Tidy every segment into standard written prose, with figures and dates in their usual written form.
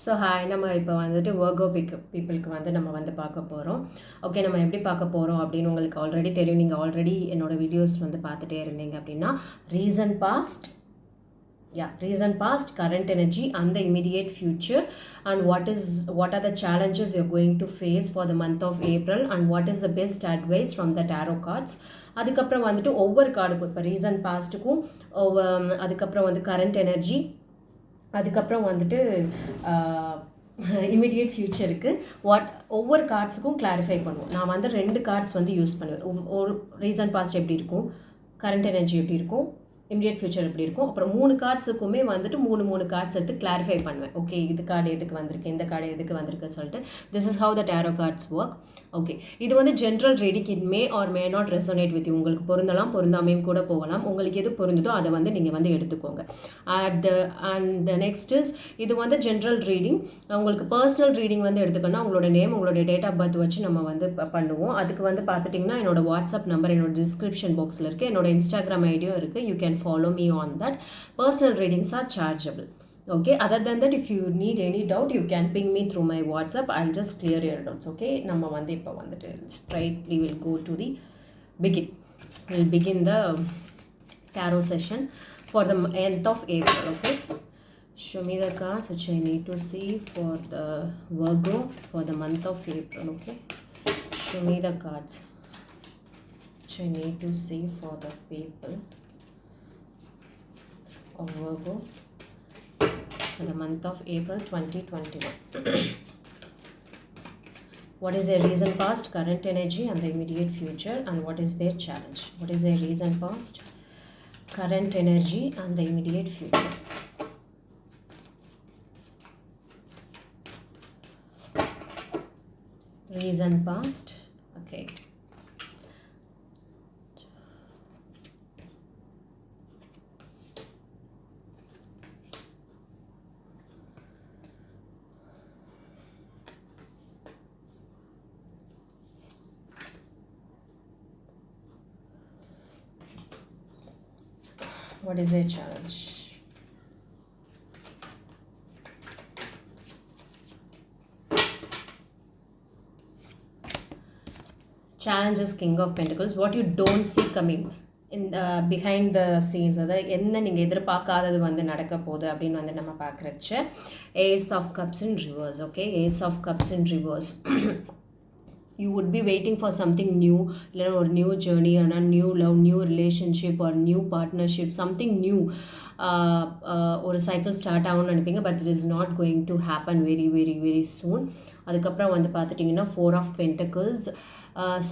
So hi நம்ம இப்போ வந்துட்டு வர்கோ பீப்புளுக்கு வந்து நம்ம வந்து பார்க்க போகிறோம். ஓகே, நம்ம எப்படி பார்க்க போகிறோம் அப்படின்னு உங்களுக்கு ஆல்ரெடி தெரியும். நீங்கள் ஆல்ரெடி என்னோடய வீடியோஸ் வந்து பார்த்துட்டே இருந்தீங்க அப்படின்னா, recent past, recent past, current energy and the immediate future, and what are the challenges you're going to face for the month of April, and what is the best advice from the tarot cards. அதுக்கப்புறம் வந்துட்டு ஒவ்வொரு கார்டுக்கும் இப்போ recent பாஸ்ட்டுக்கும் அதுக்கப்புறம் வந்து current energy, அதுக்கப்புறம் வந்துட்டு immediate ஃப்யூச்சருக்கு ஒவ்வொரு கார்ட்ஸுக்கும் clarify பண்ணுவோம். நான் வந்து 2 கார்ட்ஸ் வந்து யூஸ் பண்ணுவேன். ஒரு ரீசன்ட் பாஸ்ட் எப்படி இருக்கும், கரண்ட் எனர்ஜி எப்படி இருக்கும், இமிடியேட் ஃபியூச்சர் எப்படி இருக்கும். அப்புறம் 3 கார்ட்ஸுக்குமே வந்துட்டு 3 கார்ட்ஸ் எடுத்து கிளாரிஃபை பண்ணுவேன். ஓகே, இது கார்டு எதுக்கு வந்திருக்கு, இந்த கார்டு எதுக்கு வந்திருக்குன்னு சொல்லிட்டு this is how the tarot cards work. Okay, இது வந்து general reading. It may or may not resonate with you. உங்களுக்கு பொருந்தலாம், பொருந்தாமையும் கூட போகலாம். உங்களுக்கு எது பொருந்ததோ அதை வந்து நீங்கள் வந்து எடுத்துக்கோங்க. அண்ட் நெக்ஸ்ட் இஸ், இது வந்து ஜென்ரல் ரீடிங். உங்களுக்கு பர்சனல் ரீடிங் வந்து எடுத்துக்கணும். உங்களோட நேம், உங்களோட டேட் ஆஃப் பர்த் வச்சு நம்ம வந்து பண்ணுவோம். அதுக்கு வந்து பார்த்துட்டிங்கன்னா என்னோட வாட்ஸ்அப் நம்பர் என்னோட டிஸ்கிரிப்ஷன் பாக்ஸில் இருக்குது. என்னோட இன்ஸ்டாகிராம் ஐடியும் இருக்குது. You can follow me on that. Personal readings are chargeable. Okay, other than that, if you need any doubt, you can ping me through my WhatsApp. I'll just clear your doubts. Okay, நம்ம வந்து இப்போ வந்துட்டு straightly we'll go to the we'll begin the tarot session for the month of April. Okay, show me the cards which I need to see for the Virgo for the month of April. Okay, show me the cards which I need to see for the people of Virgo for the month of April 2021. What is their recent past, current energy and the immediate future, and what is their challenge? What is their recent past, current energy and the immediate future? Recent past. Okay, what is their challenge? Challenge is King of Pentacles. What you don't see coming in the behind the scenes, அதாவது என்ன நீங்கள் எதிர்பார்க்காதது வந்து நடக்க போகுது அப்படின்னு வந்து நம்ம பார்க்குறச்ச Ace of Cups in reverse. Okay, Ace of Cups in reverse. You would be waiting for something new, or new journey, or a new love, new relationship, or new partnership, something new. ஒரு cycle start ஆகும்னு நினைப்பீங்க, but it is not going to happen very very very soon. அதுக்கப்புறம் வந்து பார்த்துட்டிங்கன்னா 4 of Pentacles.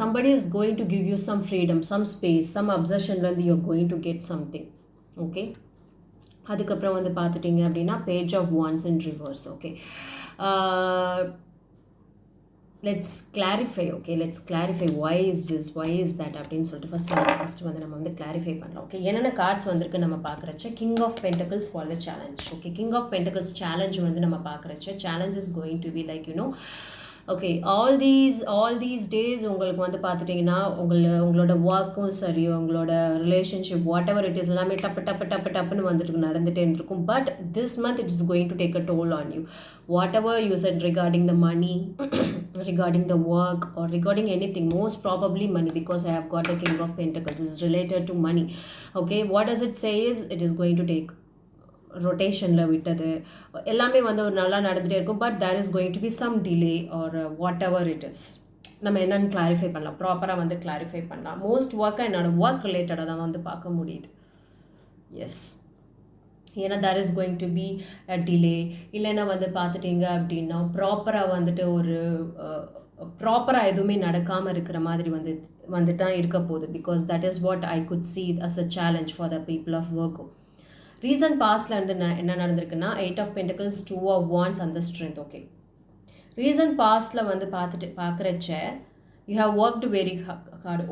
Somebody is going to give you some freedom, some space, some obsession, and you're going to get something. Okay, அதுக்கப்புறம் வந்து பார்த்துட்டிங்க அப்படின்னா Page of Wands in reverse. Okay, let's clarify. Okay, let's clarify why is this, why is that அப்படின்னு சொல்லிட்டு first வந்து நம்ம வந்து clarify பண்ணலாம். ஓகே, என்னென்ன கார்ட்ஸ் வந்திருக்கு நம்ம பார்க்குறச்ச King of Pentacles for the challenge. Okay, King of Pentacles challenge வந்து நம்ம பார்க்குறச்ச challenge is going to be like, okay, all these days உங்களுக்கு வந்து பார்த்துட்டிங்கன்னா உங்களோட ஒர்க்கும் சரி, உங்களோட relationship, whatever it is, எல்லாமே டப்புன்னு வந்துட்டு நடந்துகிட்டே இருந்திருக்கும். But this month it is going to take a toll on you. Whatever you set regarding the money, regarding the work, or regarding anything, most probably money, because I have got the King of Pentacles. This is related to money. Okay, what does it say is it is going to take ரொட்டேஷனில் விட்டது எல்லாமே வந்து ஒரு நல்லா நடந்துகிட்டே இருக்கும். But there is going to be some delay or whatever it is. நம்ம என்னென்னு கிளாரிஃபை பண்ணலாம், ப்ராப்பராக வந்து கிளாரிஃபை பண்ணலாம். மோஸ்ட் ஒர்க்காக என்னோட ஒர்க் ரிலேட்டடாக தான் வந்து பார்க்க முடியுது. எஸ், ஏன்னா there is going to be a delay. இல்லைன்னா வந்து பார்த்துட்டிங்க அப்படின்னா ப்ராப்பராக வந்துட்டு ஒரு ப்ராப்பராக எதுவுமே நடக்காமல் இருக்கிற மாதிரி வந்துட்டு தான் இருக்க போகுது. Because that is what I could see as a challenge for the people of Virgo. Recent பாஸ்டில் இருந்து என்ன நடந்திருக்குன்னா 8 of Pentacles, 2 of Wands and the Strength. Okay, recent பாஸ்டில் வந்து பார்க்குறச்ச you have worked very hard.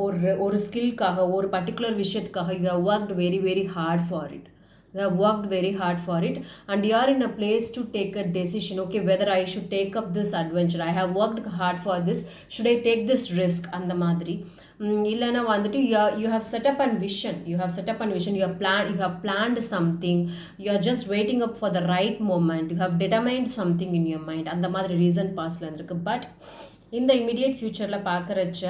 ஒரு ஸ்கில்க்காக, ஒரு பர்டிகுலர் விஷயத்துக்காக you have worked very very hard for it. You have worked very hard for it, and you are in a place to take a decision. Okay, whether I should take up this adventure. I have worked hard for this. Should I take this risk? அந்த மாதிரி இல்லைன்னா வந்துட்டு you have set up a vision, you have set up a vision, you have planned something, you are just waiting up for the right moment, you have determined something in your mind. அந்த மாதிரி reason பாஸ்ட்ல இருந்திருக்கு. But இந்த immediate ஃபியூச்சரில் பார்க்குறச்ச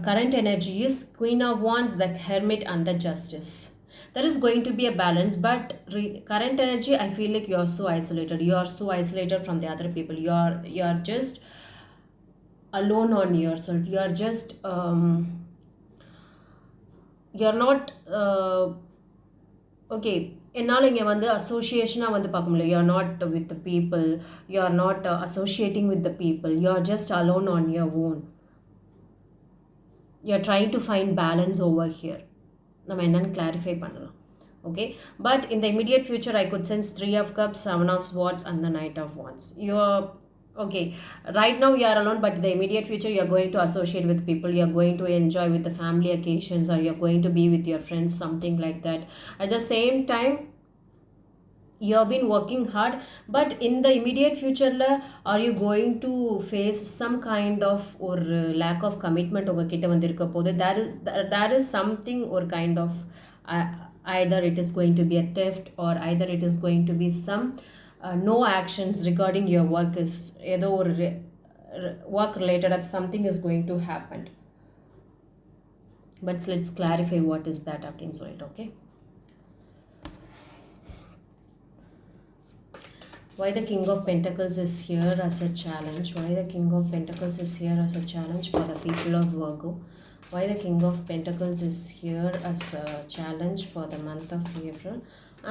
current energy is Queen of Wands, the Hermit and the Justice. There is going to be a balance, but current energy, I feel like you are so isolated, you are so isolated from the other people, you are just alone on yourself, you are just you are not okay. என்னால் இங்கே வந்து அசோசியேஷனாக வந்து பார்க்க முடியல. You are not with the people, you are not associating with the people, you are just alone on your own. You are trying to find balance over here. நம்ம என்னென்னு clarify பண்ணலாம். Okay, but in the immediate future I could sense 3 of cups, 7 of swords and the knight of wands. You are okay, right now you are alone, but in the immediate future you are going to associate with people, you are going to enjoy with the family occasions, or you are going to be with your friends, something like that. At the same time you have been working hard, but in the immediate future are you going to face some kind of or lack of commitment உங்க கிட்ட வந்திருக்க போது. That is something or kind of either it is going to be a theft, or either it is going to be some no actions regarding your work. Is ஏதோ ஒரு work related something is going to happen. But let's clarify what is that அப்படின்னு சொல்லிட்டு. Okay, why the King of Pentacles is here as a challenge? Why the King of Pentacles is here as a challenge for the people of Virgo? Why the King of Pentacles is here as a challenge for the month of April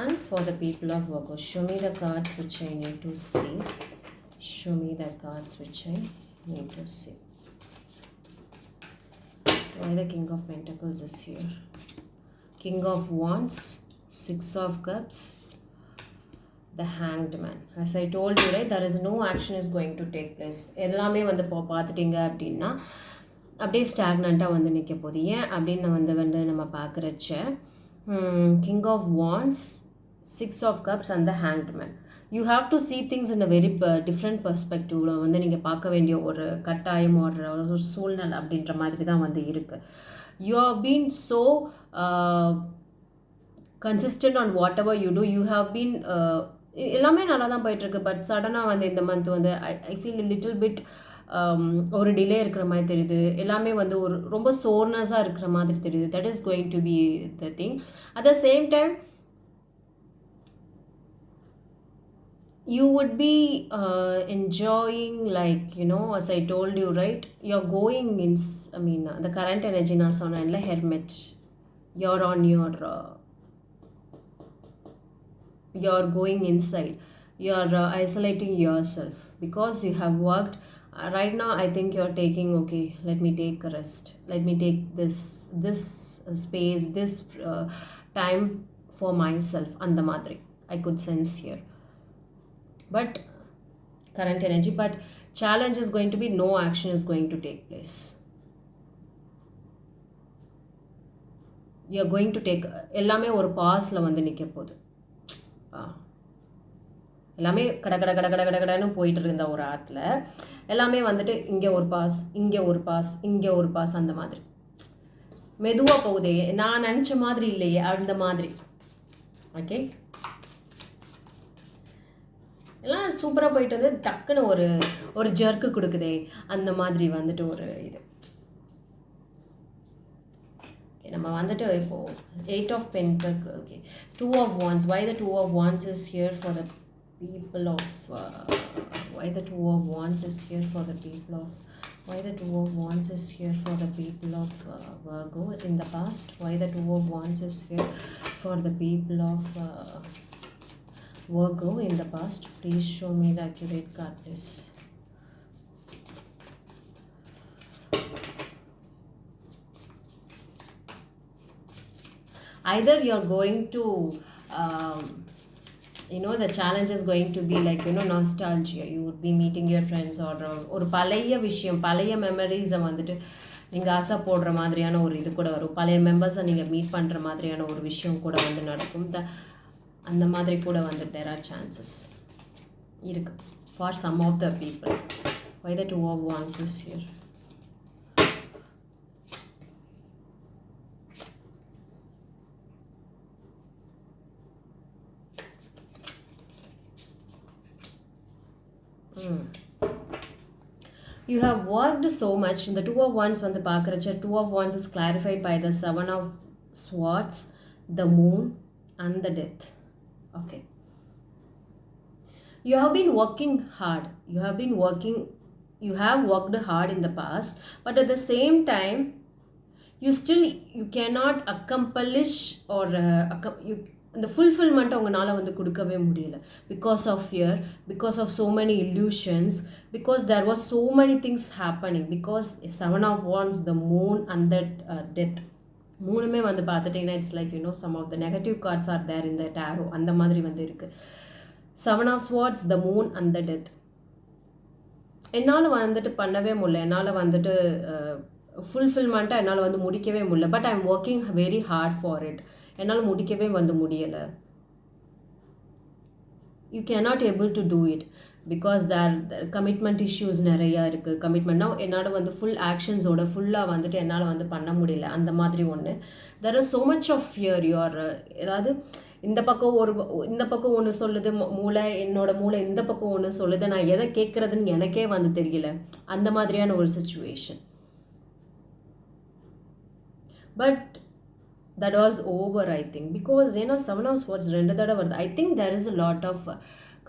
and for the people of Virgo? Show me the cards which I need to see. Show me the cards which I need to see. Why the King of Pentacles is here? King of Wands, 6 of Cups, the Hanged Man. As I told you, right, there is no action is going to take place. எல்லாமே வந்து பார்த்துட்டிங்க அப்படின்னா அப்படியே ஸ்டாக்னண்ட்டாக வந்து நிற்க போகுது. ஏன் அப்படின்னு வந்து நம்ம பார்க்குறச்ச king of wands, 6 of cups and the hanged man. You have to see things in a very different பெர்ஸ்பெக்டிவில் வந்து நீங்கள் பார்க்க வேண்டிய ஒரு கட்டாயம் ஒரு சூழ்நிலை அப்படின்ற மாதிரி தான் வந்து இருக்குது. You have been so consistent on whatever you do. You have been எல்லாமே நல்லா தான் போயிட்டுருக்கு. பட் சடனாக வந்து இந்த மந்த் வந்து ஐ ஃபீல் லிட்டில் பிட் ஒரு டிலே இருக்கிற மாதிரி தெரியுது. எல்லாமே வந்து ஒரு ரொம்ப சோர்னஸாக இருக்கிற மாதிரி தெரியுது. That is going to be the thing. At the same time you would be enjoying, like, you know, as I told you, right, you're going in, I mean, the current energy na sonna hermit, you're on your you're going inside, you're isolating yourself because you have worked. Right now I think you're taking, okay, let me take a rest, let me take this space, this time for myself and the madri I could sense here. But current energy, but challenge is going to be no action is going to take place. You are going to take எல்லாமே ஒரு பாஸ்ல வந்து நிற்க போகுது. எல்லாமே கடன்னு போயிட்டு இருந்த ஒரு ஆற்றுல எல்லாமே வந்துட்டு இங்கே ஒரு பாஸ், இங்கே ஒரு பாஸ், இங்கே ஒரு பாஸ், அந்த மாதிரி மெதுவாக போகுதே, நான் நினச்ச மாதிரி இல்லையே அந்த மாதிரி. ஓகே, எல்லாம் சூப்பராக போயிட்டு வந்து டக்குன்னு ஒரு ஜர்க்கு கொடுக்குதே அந்த மாதிரி வந்துட்டு ஒரு இது. ஓகே, நம்ம வந்துட்டு இப்போது 8 of Pentacles. Okay, 2 of Wands. Why the 2 of Wands is here for the people of why the 2 of Wands is here for the people of why the 2 of Wands is here for the people of Virgo in the past? Why the 2 of Wands is here for the people of Virgo in the past? Please show me the accurate card, please. Either you're going to you know, the challenge is going to be like, you know, nostalgia. You would be meeting your friends or ஒரு பழைய விஷயம், பழைய மெமரிஸை வந்துட்டு நீங்கள் ஆசை போடுற மாதிரியான ஒரு இது கூட வரும். பழைய மெம்பர்ஸை நீங்கள் மீட் பண்ணுற மாதிரியான ஒரு விஷயம் கூட வந்து நடக்கும். அந்த மாதிரி கூட வந்து there are chances இருக்கு for some of the people. Why the 2 of Wands is here? You have worked so much. In the two of wands வந்து பார்க்குறச்ச two of wands is clarified by the seven of swords, the moon and the death. Okay, you have been working hard, you have worked hard in the past, but at the same time you cannot accomplish or the fulfillment உங்களால் வந்து கொடுக்கவே முடியல because of fear, because of so many illusions, because there was so many things happening, because seven of wands, the moon and that death. மூணுமே வந்து பார்த்துட்டிங்கன்னா it's like some of the negative cards are there in the tarot. அந்த மாதிரி வந்து இருக்குது. Seven of swords, the moon and the death. என்னால் வந்துட்டு பண்ணவே முடியல, என்னால் வந்துட்டு ஃபுல்ஃபில்மெண்ட்டாக என்னால் வந்து முடிக்கவே முடியல. But I am working very hard for it. என்னால் முடிக்கவே வந்து முடியலை. You cannot able to do it because there commitment issues நிறையா இருக்குது. கமிட்மெண்ட்னா என்னால் வந்து ஃபுல் ஆக்ஷன்ஸோட ஃபுல்லாக வந்துட்டு என்னால் வந்து பண்ண முடியல. அந்த மாதிரி ஒன்று. There are so much of fear. You're ஏதாவது இந்த பக்கம் ஒன்று சொல்லுது மூளை, என்னோட மூளை இந்த பக்கம் ஒன்று சொல்லுது, நான் எதை கேட்குறதுன்னு எனக்கே வந்து தெரியல. அந்த மாதிரியான ஒரு situation. But that was over, I think, because seven of swords ரெண்டு தடவை வருது. I think there is a lot of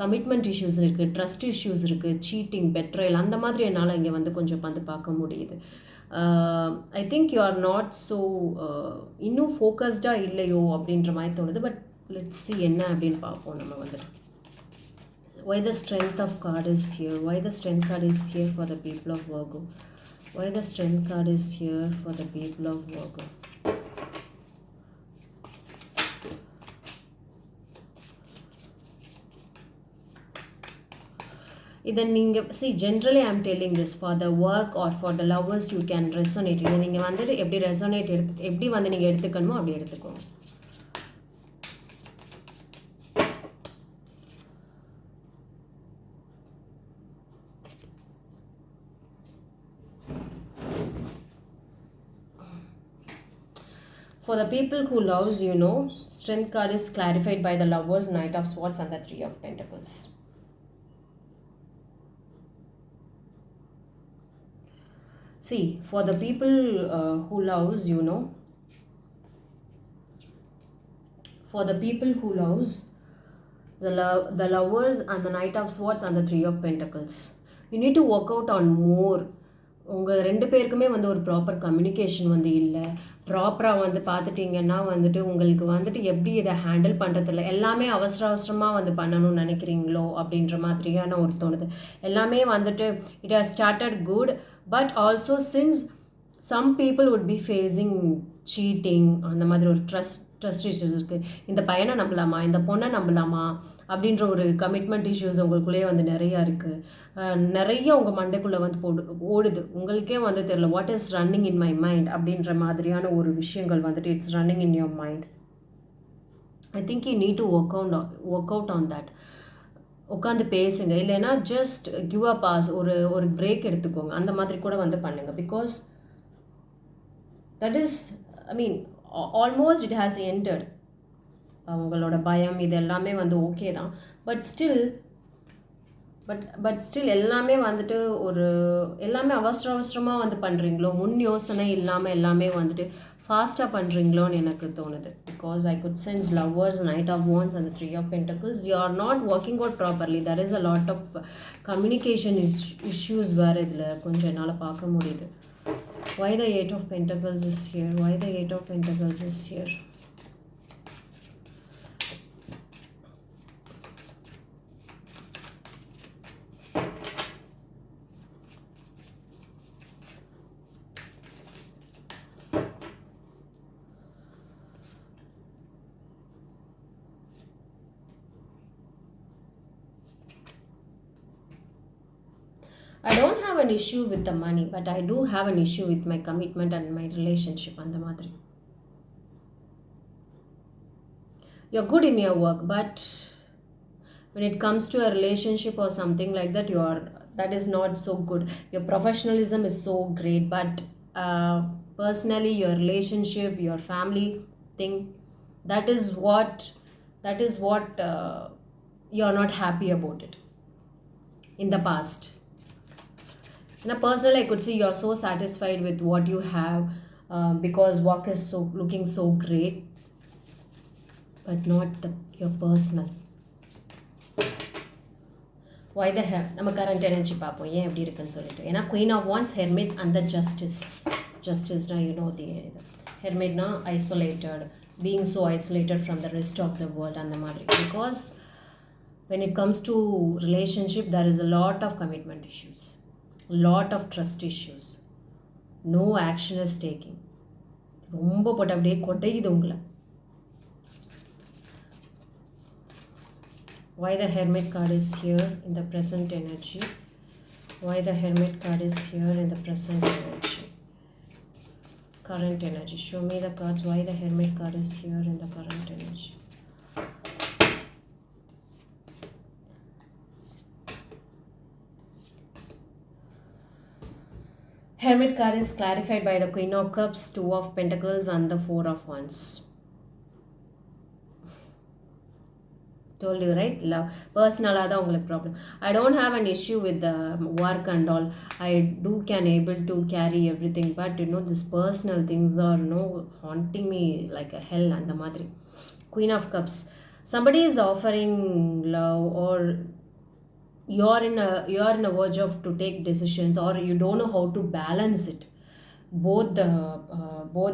commitment issues இருக்குது, trust issues இருக்குது, cheating, betrayal, அந்த மாதிரி என்னால் இங்கே வந்து கொஞ்சம் வந்து பார்க்க முடியுது. I think you are not so இன்னும் ஃபோக்கஸ்டாக இல்லையோ அப்படின்ற மாதிரி தோணுது. பட் லெட்ஸ் see என்ன அப்படின்னு பார்ப்போம் நம்ம வந்துட்டு. Why the strength of card is here? Why the strength card is here for the people of Virgo? Why the strength card is here for the people of Virgo? இதை நீங்கள் generally I am telling this for the work or for the lovers you can resonate. இதை நீங்கள் வந்துட்டு எப்படி resonate எப்படி வந்து நீங்கள் எடுத்துக்கணுமோ அப்படி எடுத்துக்கோங்க. For the people who loves, strength card is clarified by the lovers, knight of swords and the three of pentacles. See, for the people who loves, for the people who loves, the lovers and the knight of swords and the three of pentacles, you need to work out on more. உங்கள் ரெண்டு பேருக்குமே வந்து ஒரு proper communication வந்து இல்லை. ப்ராப்பராக வந்து பார்த்துட்டிங்கன்னா வந்துட்டு உங்களுக்கு வந்துட்டு எப்படி இதை ஹேண்டில் பண்ணுறதில்ல. எல்லாமே அவசரமாக வந்து பண்ணணும்னு நினைக்கிறீங்களோ அப்படின்ற மாதிரியான ஒரு தோணுது. எல்லாமே வந்துட்டு it has started good, but also since some people would be facing cheating, அந்த மாதிரி ஒரு ட்ரஸ்ட் இஷ்யூஸ் இருக்குது. இந்த பையனை நம்பலாமா, இந்த பொண்ணை நம்பலாமா அப்படின்ற ஒரு கமிட்மெண்ட் இஷ்யூஸ் உங்களுக்குள்ளேயே வந்து நிறையா இருக்குது. நிறைய உங்கள் மண்டைக்குள்ளே வந்து ஓடுது. உங்களுக்கே வந்து தெரியல what is running in my mind அப்படின்ற மாதிரியான ஒரு விஷயங்கள் வந்துட்டு it's running in your mind. I think you need to work out on that. உட்காந்து பேசுங்க, இல்லைன்னா ஜஸ்ட் கிவ் அ பாஸ், ஒரு பிரேக் எடுத்துக்கோங்க. அந்த மாதிரி கூட வந்து பண்ணுங்கள். Because that is almost it has entered. அவங்களோட பயம் இது எல்லாமே வந்து ஓகே தான். பட் ஸ்டில் எல்லாமே வந்துட்டு எல்லாமே அவசரமாக வந்து பண்ணுறீங்களோ, முன் யோசனை இல்லாமல் எல்லாமே வந்துட்டு ஃபாஸ்ட்டாக பண்ணுறீங்களோன்னு எனக்கு தோணுது. Because I could sense lovers, knight of wands and three of pentacles. You are not working out properly. There is a lot of communication issues வேறு இதில் கொஞ்சம் என்னால் பார்க்க முடியுது. Why the Eight of Pentacles is here? Why the Eight of Pentacles is here? I don't have an issue with the money, but I do have an issue with my commitment and my relationship. அந்த மாதிரி you're good in your work, but when it comes to a relationship or something like that, that is not so good. Your professionalism is so great, but personally your relationship, your family thing, that is what you're not happy about it. in the past. In a personal, I could see you're so satisfied with what you have, because work is so looking so great, but not your personal. Why the hell? நம்ம current energy பார்ப்போம் ஏன் எப்படி இருக்குன்னு சொல்லிட்டு. ஏன்னா queen of wands, hermit and the ஜஸ்டிஸ்னா the ஹெர்மிட்னா isolated, being so isolated from the rest of the world அந்த மாதிரி. Because when it comes to relationship, there is a lot of commitment issues, lot of trust issues, no action is taking. ரொம்ப போட்டு அப்படியே கொட்டைக்குது உங்களை. Why the hermit card is here in the present energy? Why the hermit card is here in the present energy? Current energy. Show me the cards. Why the hermit card is here in the current energy? Hermit card is clarified by the Queen of Cups, Two of Pentacles and the Four of Wands. Told you, right? Love. Personal ada ungalku problem. I don't have an issue with the work and all. I can able to carry everything, but this personal things are haunting me like a hell and the madri. Queen of Cups. Somebody is offering love, or you're in a verge of to take decisions, or you don't know how to balance it, both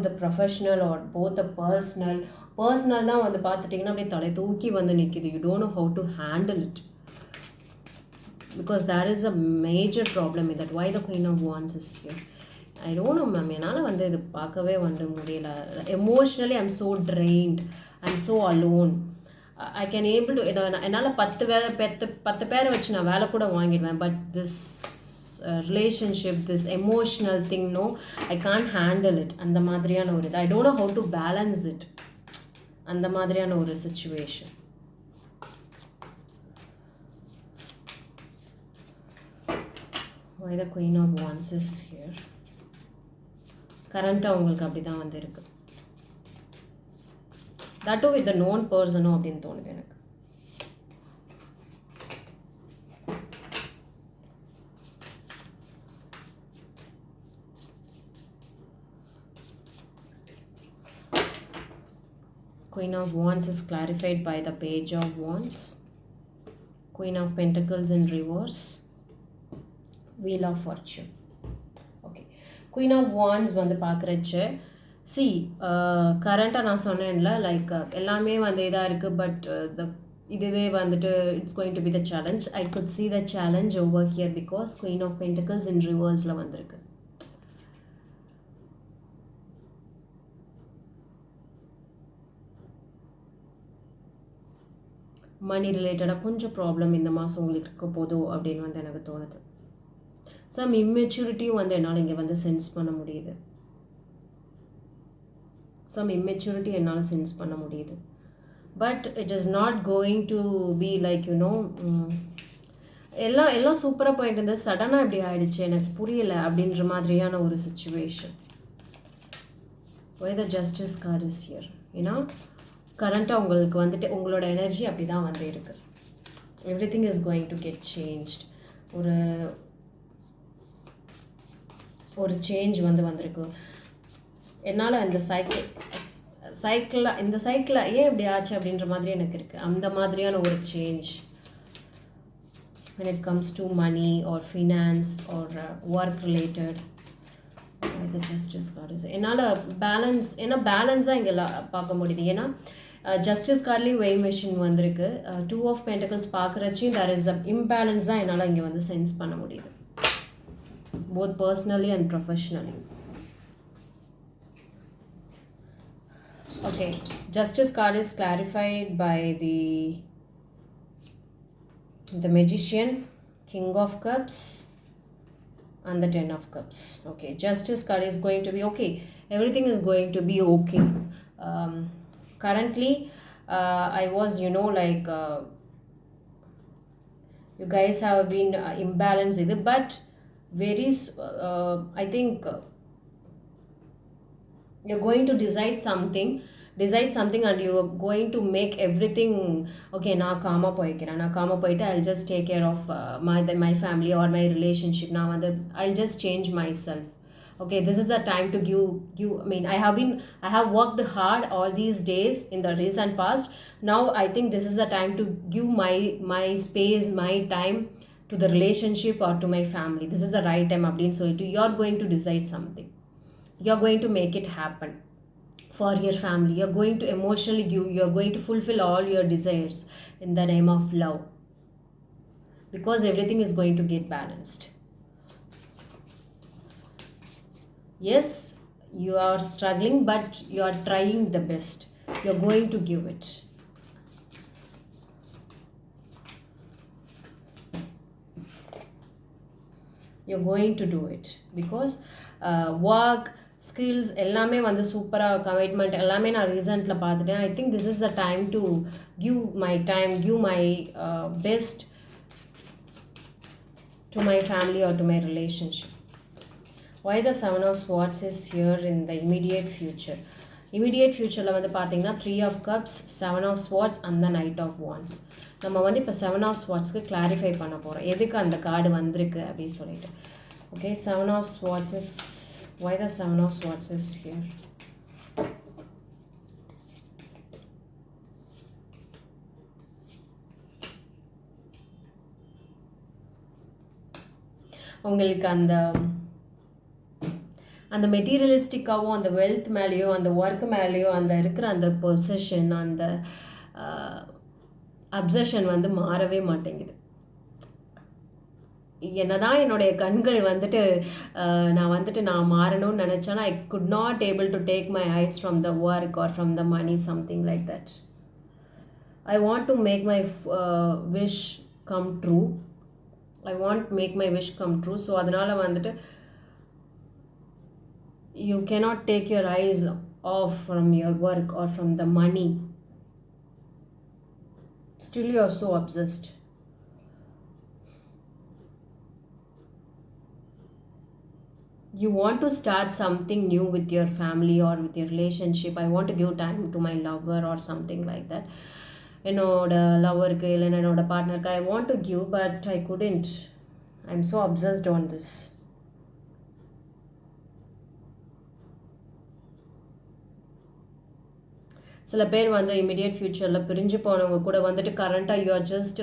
the professional or both the personal தான் வந்து பார்த்துட்டிங்கன்னா அப்படியே தலை தூக்கி வந்து நிற்கிது. You don't know how to handle it, because there is a major problem with that. Why the Queen of Wands is here? I don't know ma'am, என்னால் வந்து இது பார்க்கவே வந்து முடியல. Emotionally I'm so drained, I'm so alone. I can able to என்னால் 10 பேரை வச்சு நான் வேலை கூட வாங்கிடுவேன். But this relationship, this emotional thing, no I can't handle it. அந்த மாதிரியான ஒரு இது, I don't know how to balance it. அந்த மாதிரியான ஒரு situation. Why the Queen of Wands is here? கரண்ட்டாக உங்களுக்கு அப்படி தான் வந்து இருக்கு. தட் வித் த நோன் பர்சனோ அப்படின்னு தோணுது எனக்கு. Queen of Wands is clarified by the Page of Wands, Queen of Pentacles in reverse, Wheel of Fortune. Okay, Queen of Wands வந்து பார்க்குறச்சு, சி கரண்ட்டாக நான் சொன்னேன்ல, லைக் எல்லாமே வந்து இதாக இருக்குது. பட் இதுவே வந்துட்டு it's going to be the challenge. I could see the challenge over here because queen of pentacles in ரிவர்ஸில் வந்திருக்கு. மணி ரிலேட்டடாக கொஞ்சம் ப்ராப்ளம் இந்த மாதம் உங்களுக்கு இருக்க போதும் அப்படின்னு வந்து எனக்கு தோணுது. சம் இம்மெச்சூரிட்டியும் வந்து என்னால் இங்கே வந்து சென்ஸ் பண்ண முடியுது. சம் இம்மெச்சூரிட்டி என்னால் சென்ஸ் பண்ண முடியுது. But it is not going to be like எல்லாம் சூப்பராக போயிட்டு இருந்தது, சடனாக இப்படி ஆகிடுச்சு, எனக்கு புரியலை அப்படின்ற மாதிரியான ஒரு situation. Why the Justice card is here? ஏன்னா கரண்ட்டாக உங்களுக்கு வந்துட்டு உங்களோட எனர்ஜி அப்படி தான் வந்து இருக்குது. Every thing is going to get changed. ஒரு சேஞ்ச் வந்து வந்திருக்கு. என்னால் இந்த சைக்கிளில் ஏன் இப்படி ஆச்சு அப்படின்ற மாதிரி எனக்கு இருக்குது. அந்த மாதிரியான ஒரு change when it comes to money or finance or work related. The Justice card is என்னால் பேலன்ஸாக இங்கே பார்க்க முடியுது. ஏன்னா ஜஸ்டிஸ் கார்ட்லேயும் வெய் மெஷின் வந்திருக்கு. 2 of Pentacles பார்க்குறச்சு there is a imbalance தான் என்னால் இங்கே வந்து சென்ஸ் பண்ண முடியுது, both personally and professionally. Okay, Justice card is clarified by the Magician, King of Cups and the 10 of Cups. Okay, Justice card is going to be okay. Everything is going to be okay. Currently, I was, like, you guys have been imbalanced with it, but I think you're going to decide something decide something and you are going to make everything okay. நான் gamma போய்க்கிறேன், நான் gamma போயிட்டு I'll just take care of my family or my relationship. நான் வந்து I'll just change myself. Okay, this is the time to give. I mean, I have worked hard all these days in the recent past. Now I think this is the time to give my space, my time to the relationship or to my family. This is the right time அப்படின்னு சொல்லிட்டு you are going to decide something. You are going to make it happen for your family. You are going to emotionally give, you are going to fulfill all your desires in the name of love, because everything is going to get balanced. Yes, you are struggling, but you are trying the best. You are going to give it. You're going to do it because work skills எல்லாமே வந்து சூப்பராக commitment எல்லாமே நான் ரீசெண்டில் பார்த்துட்டேன். I think this is a time to give my time, give my best to my family or to my relationship. Why the Seven of Swords is here in the immediate future? Immediate future வந்து பார்த்தீங்கன்னா 3 of Cups, 7 of Swords and the Knight of Wands. நம்ம வந்து இப்போ 7 of Swordsக்கு clarify பண்ண போகிறோம் எதுக்கு அந்த card வந்திருக்கு அப்படின்னு சொல்லிட்டு. Okay, 7 of Swords is, why the 7 of Swords is here? உங்களுக்கு அந்த மெட்டீரியலிஸ்டிக்காகவும் அந்த வெல்த் மேலேயோ அந்த ஒர்க் மேலேயோ அந்த இருக்கிற அந்த பொசிஷன் அந்த அப்சஷன் வந்து மாறவே மாட்டேங்குது. என்னதான் என்னுடைய கண்கள் வந்துட்டு நான் மாறணும்னு நினச்சேன்னா I could not able to take my eyes from the work or from the money, something like that. I want to make my wish come true. I want make my wish come true. So அதனால் வந்துட்டு you cannot take your eyes off from your work or from the money. Still you are so obsessed. You want to start something new with your family or with your relationship. I want to give time to my lover or something like that. என்னோட லவருக்கு இல்லைன்னா என்னோட பார்ட்னருக்கு I want to give, but I couldn't. I'm so obsessed on this. சில பேர் வந்து immediate ஃப்யூச்சரில் பிரிஞ்சு போனவங்க கூட வந்துட்டு கரண்ட்டாக யூ ஆர் ஜஸ்ட்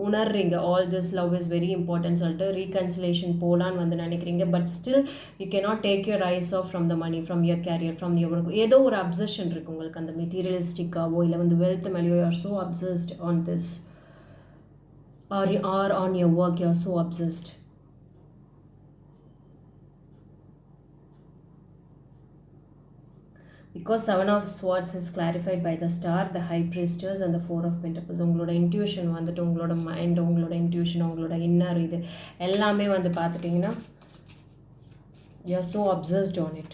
உணர்றீங்க all this love is very important சொல்லிட்டு ரீகன்சிலேஷன் போகலான்னு வந்து நினைக்கிறீங்க. But still you cannot take your eyes off from the money, from your career, from your ஏதோ ஒரு அப்சஷன் இருக்குது உங்களுக்கு அந்த மெட்டீரியலிஸ்டிக்காவோ இல்லை வந்து வெல்த் மேலேயோ. You are so obsessed on this or on your work. You are so obsessed. Because 7 of Swords is clarified by the Star, the High Priestess and the 4 of Pentacles. உங்களோட intuition வந்துட்டு உங்களோட mind, உங்களோட intuition, உங்களோட inner இது எல்லாமே வந்து பார்த்துட்டிங்கன்னா you are so obsessed on it.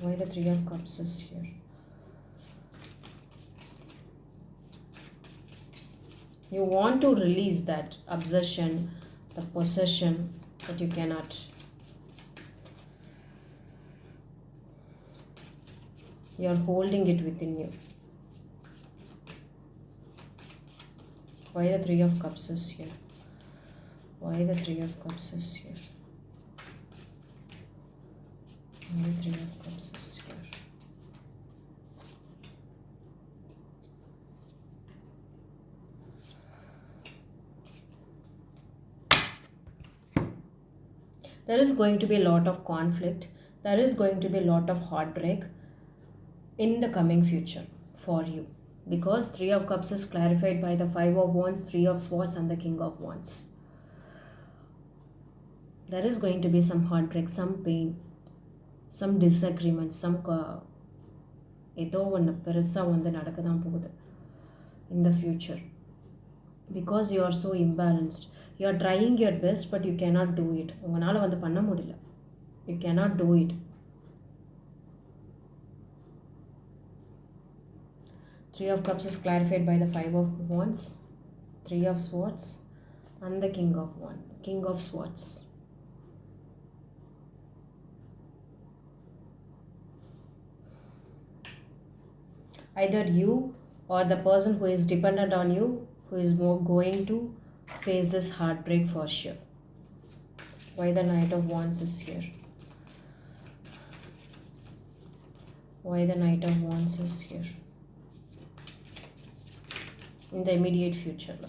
Why the 3 of Cups is here? You want to release that obsession, the possession, but you cannot. You are holding it within you. Why the 3 of Cups is here? Why the 3 of Cups is here? Why the 3 of Cups is here? There is going to be a lot of conflict. There is going to be a lot of heartbreak in the coming future for you. Because 3 of Cups is clarified by the 5 of Wands, 3 of Swords and the King of Wands. There is going to be some heartbreak, some pain, some disagreement, some ஏதோ ஒன்று பெருசாக வந்து நடக்க தான் போகுது in the future. Because you are so imbalanced. You are trying your best, but you cannot do it. உங்களால் வந்து பண்ண முடியல. You cannot do it. 3 of Cups is clarified by the 5 of Wands, 3 of Swords and the King of Swords. Either you or the person who is dependent on you, who is more going to face this heartbreak for sure. Why the Knight of Wands is here? Why the Knight of Wands is here? In the immediate future.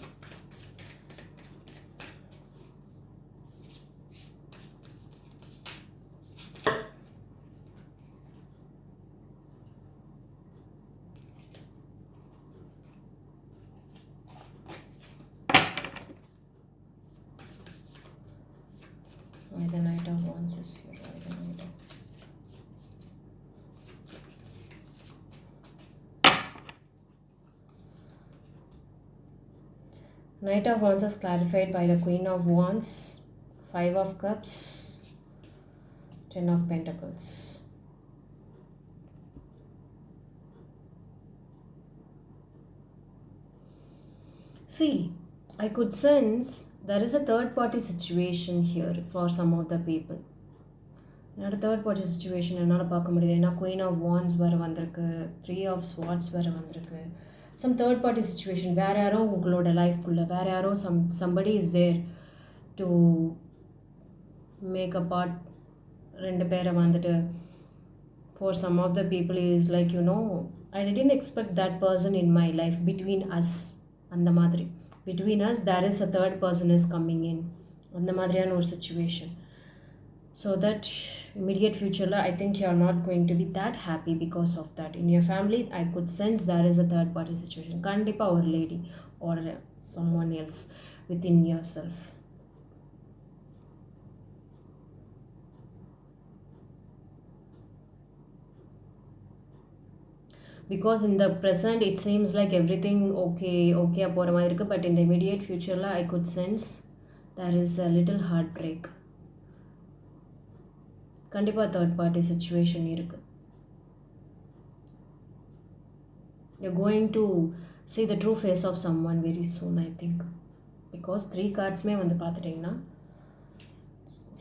Why the Knight of Wands is here? Why the Knight of... Knight of Wands is clarified by the Queen of Wands, 5 of Cups, 10 of Pentacles. See, I could sense there is a third party situation here for some of the people. என்னோட third party situation என்னால் பார்க்க முடியுது. ஏன்னா queen of வான்ஸ் வேறு வந்திருக்கு, 3 of swords வேறு வந்திருக்கு. Some third party situation, வேறு யாரோ உங்களோட லைஃப்குள்ளே வேறு யாரோ somebody is there to make a part. 2 பேரை வந்துட்டு for some of the people is like I didn't expect that person in my life. Between us, அந்த மாதிரி between us there is a third person is coming in, அந்த மாதிரியான ஒரு situation. So that immediate future, I think you are not going to be that happy because of that. In your family, I could sense there is a third party situation. Kandipa or lady or someone else within yourself. Because in the present it seems like everything okay போகிற மாதிரி இருக்குது. But in the immediate future, I could sense there is a little heartbreak. கண்டிப்பாக third party situation இருக்குது. You're going to see the true face of someone very soon, I think. Because 3 cardsமே வந்து பார்த்துட்டிங்கன்னா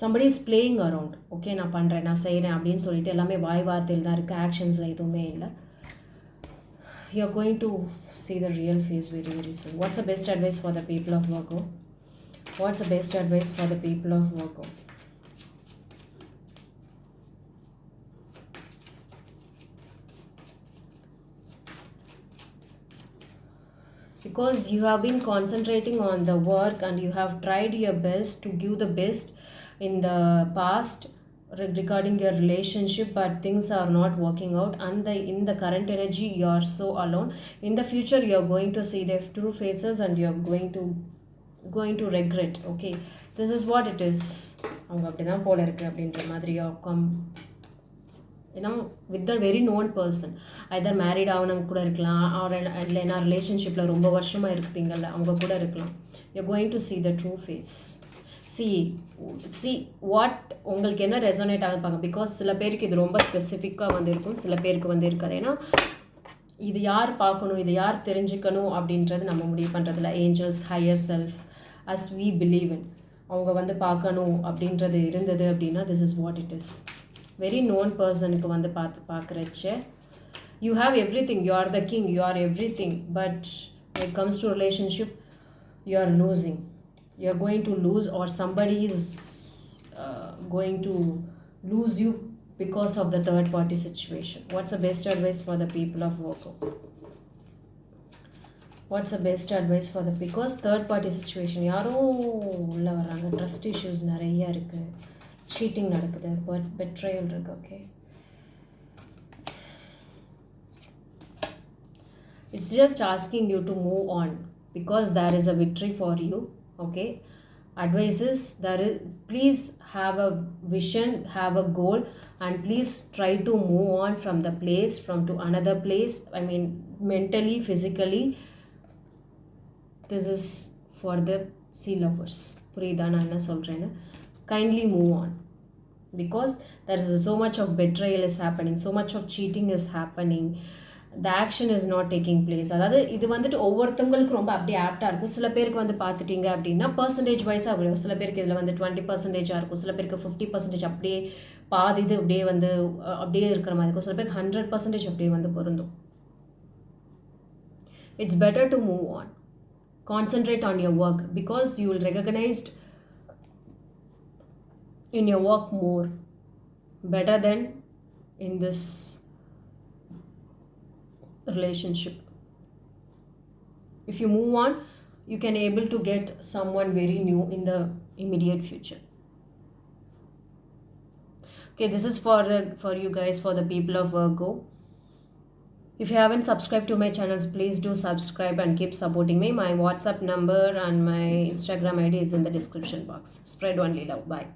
somebody is playing around. Okay, நான் பண்ணுறேன், நான் செய்கிறேன் அப்படின்னு சொல்லிட்டு எல்லாமே வாய் வார்த்தையில் தான் இருக்குது, ஆக்ஷன்ஸில் எதுவுமே இல்லை. You're going to see the real face very, very soon. What's the best advice for the people of Virgo? What's the best advice for the people of Virgo? Because you have been concentrating on the work and you have tried your best to give the best in the past regarding your relationship, but things are not working out, and in the current energy you are so alone. In the future you are going to see their true faces and you are going to regret. Okay, this is what it is. அவங்க அப்படி தான் போல இருக்குது அப்படின்ற மாதிரி with a very known person, either married ஆனவங்க கூட இருக்கலாம், ஆர் இல்லைன்னா ரிலேஷன்ஷிப்பில் ரொம்ப வருஷமாக இருப்பீங்கள்ல அவங்க கூட இருக்கலாம். you're going to see the true face. see what உங்களுக்கு என்ன ரெசோனேட் ஆகிருப்பாங்க. பிகாஸ் சில பேருக்கு இது ரொம்ப ஸ்பெசிஃபிக்காக வந்து இருக்கும், சில பேருக்கு வந்து இருக்காது. ஏன்னா இது யார் பார்க்கணும், இது யார் தெரிஞ்சுக்கணும் அப்படின்றது நம்ம முடிவு பண்ணுறதில்ல. Angels, higher self, as we believe in, அவங்க வந்து பார்க்கணும் அப்படின்றது இருந்தது அப்படின்னா this is what it is. Very known பர்சனுக்கு வந்து பார்க்குறச்ச you have every thing, you are the king, you are every thing. But when it comes to relationship, you are losing. You are going to lose, or somebody is going to lose you because of the third party situation. What's the best advice for the people of Virgo? What's the best advice for the, because third party situation யாரோ உள்ளே வர்றாங்க, trust issues நிறைய இருக்குது, seating நடக்குது, but பெட்ரையல் இருக்குது. Okay, it's just asking you to move on because there is a victory for you. Okay, advice is there is, please have a vision, have a goal, and please try to move on from the place, from to another place. I mean mentally, physically. This is for the sea lovers. புரியுதா நான் என்ன சொல்கிறேன்னு? Kindly move on, because there is so much of betrayal is happening, so much of cheating is happening, the action is not taking place. அதாவது இது வந்துட்டு ஒவ்வொருத்தவங்களுக்கு ரொம்ப அப்படியே ஆப்டாக இருக்கும். சில பேருக்கு வந்து பார்த்துட்டிங்க அப்படின்னா பர்சன்டேஜ் வைஸாக வரும். சில பேருக்கு இதில் வந்து 20% இருக்கும், சில பேருக்கு 50% அப்படியே பாதி இது அப்படியே வந்து அப்படியே இருக்கிற மாதிரி இருக்கும், சில பேருக்கு 100% அப்படியே வந்து பொருந்தும். It's better to move on. Concentrate on your work because you will recognize in your work more better than in this relationship. If you move on, you can able to get someone very new in the immediate future. Okay, this is for you guys, for the people of Virgo. If you haven't subscribed to my channels, please do subscribe and keep supporting me. My WhatsApp number and my Instagram ID is in the description box. Spread only love. Bye.